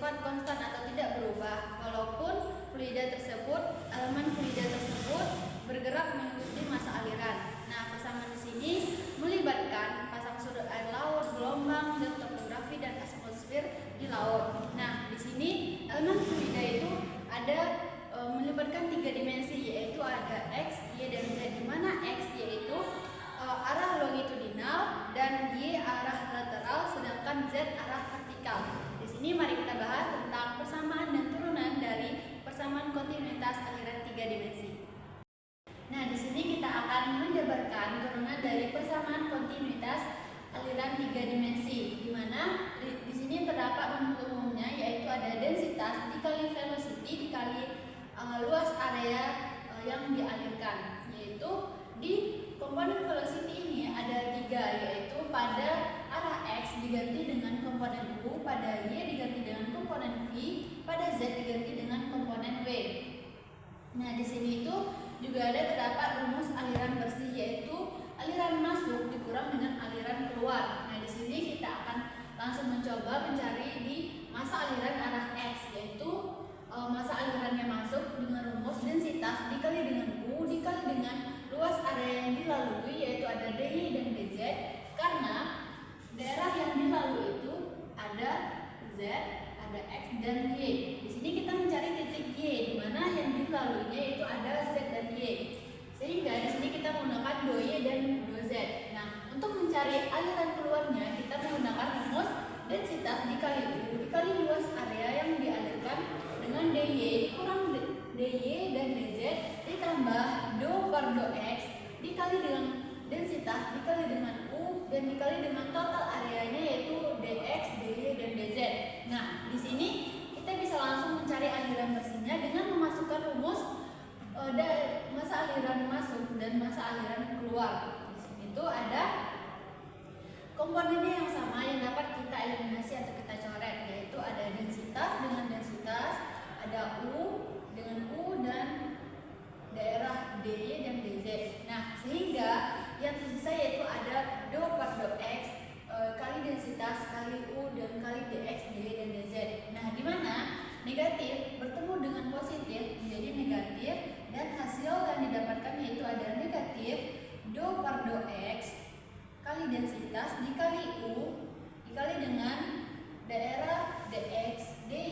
bersifat konstan atau tidak berubah, walaupun elemen fluida tersebut bergerak mengikuti masa aliran. Nah, persamaan di sini melibatkan pasang surut air laut, gelombang, dan topografi dan atmosfer di laut. Nah, di sini elemen fluida itu ada melibatkan 3 dimensi, yaitu ada X, Y, dan Z, di mana X yaitu arah longitudinal dan Y arah lateral, sedangkan Z arah vertikal. Di sini mari kita bahas tentang persamaan dan turunan dari persamaan kontinuitas aliran 3 dimensi. Nah, di sini kita akan menjabarkan turunan dari persamaan kontinuitas aliran 3 dimensi, di mana di sini terdapat rumus umumnya, yaitu ada densitas dikali velocity dikali luas area yang dialirkan, yaitu di komponen velocity ini ada 3, yaitu pada arah X diganti dengan komponen U, pada Y diganti dengan komponen V, pada Z diganti dengan komponen W. Nah, di sini itu juga terdapat rumus aliran bersih, yaitu aliran masuk dikurang dengan aliran keluar. Nah, di sini kita akan langsung mencoba mencari di masa aliran arah X, yaitu masa alirannya masuk dengan rumus densitas dikali dengan U dikali dengan luas area yang dilalui, yaitu ada DY dan DZ, karena daerah yang dilalui itu ada Z, ada X dan Y. Di sini kita mencari titik Y, di mana yang dilaluinya itu ada Z dan Y. Sehingga di sini kita menggunakan DY dan DZ. Nah, untuk mencari aliran keluarnya kita menggunakan rumus densitas dikali U dikali luas area yang dialirkan dengan DY dikurang DY dan DZ ditambah do per do X dikali dengan densitas dikali dengan U dan dikali dengan total areanya, yaitu dx, dy, dan dz. Nah, di sini kita bisa langsung mencari aliran bersihnya dengan memasukkan rumus masa aliran masuk dan masa aliran keluar. Di sini itu ada komponennya yang sama yang dapat kita eliminasi atau kita coret, yaitu ada densitas dengan densitas, ada U dengan U, dan daerah dy dan dz. Nah, sehingga yang tersisa yaitu ada do per do X kali densitas kali U dan kali dx, dy, dan dz. Nah, di mana negatif bertemu dengan positif menjadi negatif, dan hasil yang didapatkan yaitu ada negatif do per do X kali densitas dikali U dikali dengan daerah dx, dy,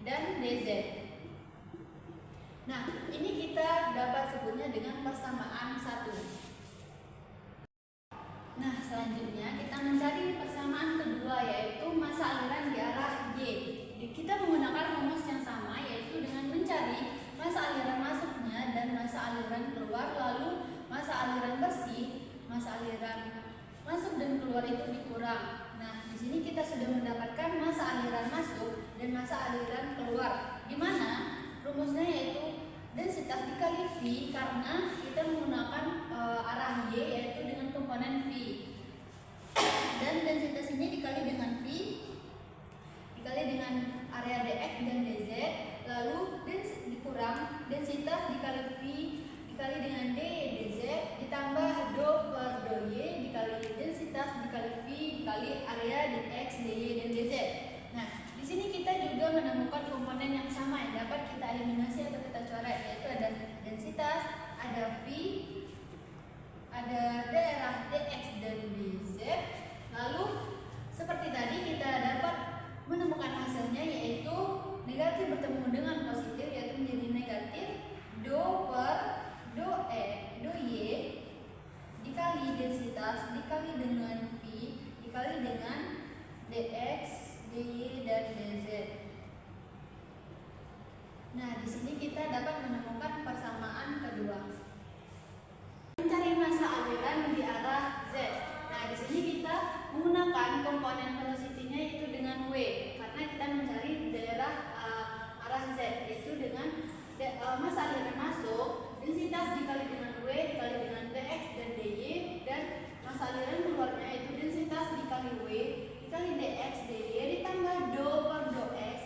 dan dz. Nah, ini kita dapat sebutnya dengan persamaan 1. Nah, selanjutnya kita mencari persamaan kedua, yaitu masa aliran di arah Y. Kita menggunakan rumus yang sama, yaitu dengan mencari masa aliran masuknya dan masa aliran keluar, lalu masa aliran bersih, masa aliran masuk dan keluar itu dikurang. Nah, di sini kita sudah mendapatkan masa aliran masuk dan masa aliran keluar, di mana rumusnya yaitu densitas dikali V, karena kita menggunakan arah Y yaitu dengan komponen V, dan densitas ini dikali dengan V dikali dengan area dx dan dz, lalu dikurang densitas dikali V dikali dengan dy dz ditambah do per do y dikali densitas dikali V dikali area dx, dy, dan dz. Nah, di sini kita juga menemukan komponen yang sama yang dapat kita eliminasi atau kita coret, yaitu ada densitas, ada V, ada daerah dx dan dz. Lalu seperti tadi kita dapat menemukan hasilnya, yaitu negatif bertemu dengan positif, yaitu menjadi negatif do per do y dikali densitas dikali dengan V dikali dengan dx, dy, dan dz. Nah, di sini kita dapat menemukan persamaan kedua. Mencari masa aliran di arah Z. Nah, di sini kita menggunakan komponen velocity-nya yaitu dengan W, karena kita mencari daerah arah Z, yaitu dengan masa aliran masuk densitas dikali dengan W dikali dengan dx dan dy, dan masa aliran keluarnya yaitu densitas dikali W dikali dx, dy ditambah do per do X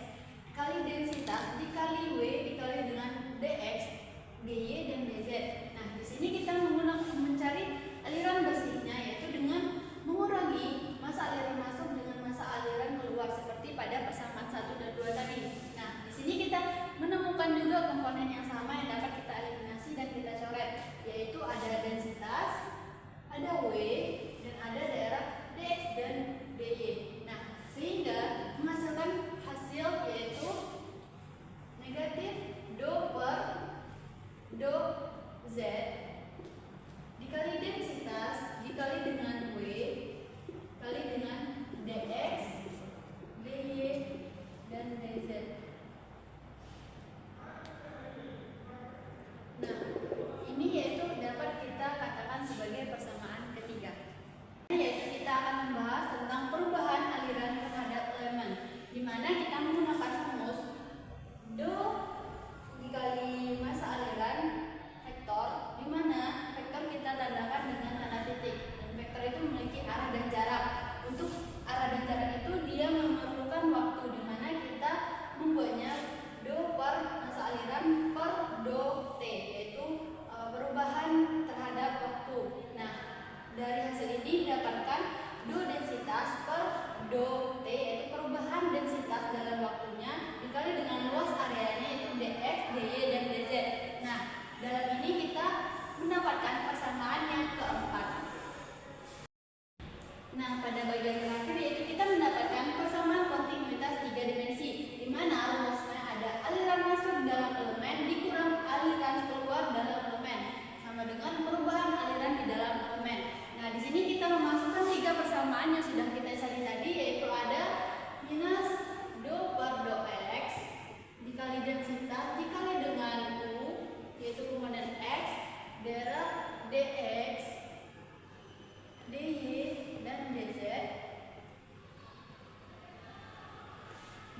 kali densitas dikali W dikali dengan dx, dy, dan dz.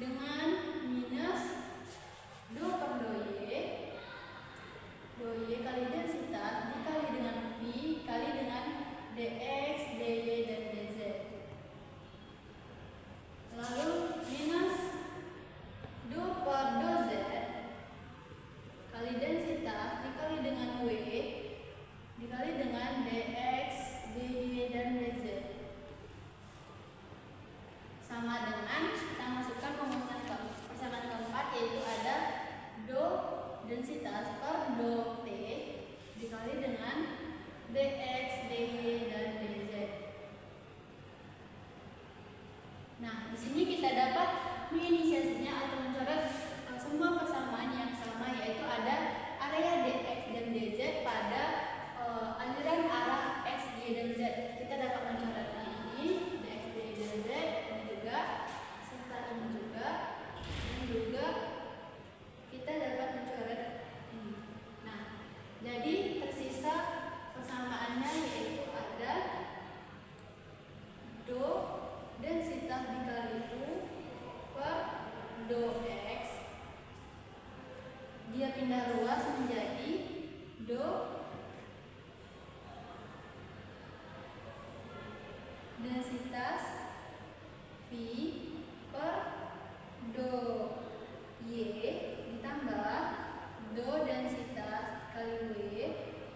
dengan minus do per do y kali densitas dikali dengan V kali dengan dx, dy, dan dz. Lalu minus do per do z kali densitas dikali dengan w dikali dengan dx, dy, dan dz. Sama dengan kita masukkan persamaan keempat, yaitu ada do densitas per do t dikali dengan dx, dy, dan dz. Nah, di sini kita dapat menginisiasinya atau mencoret semua persamaan yang sama, yaitu ada area dx dan dz pada aliran arah x, y, dan z. Kita dapat mencoretnya ini dx, dy, dan z, ini juga serta ini juga, dan juga kita dapat mencoret ini. Nah, jadi tersisa persamaannya yaitu ada do densitas dikali u per do x, dia pindah ruas menjadi do densitas v per do y ditambah do densitas kali w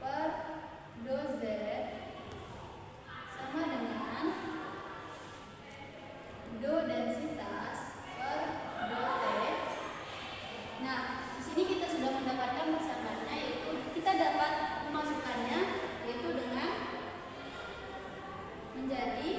per do z sama dengan do densitas per do t. Nah, di sini kita sudah mendapatkan persamaannya, yaitu kita dapat memasukkannya, yaitu dengan menjadi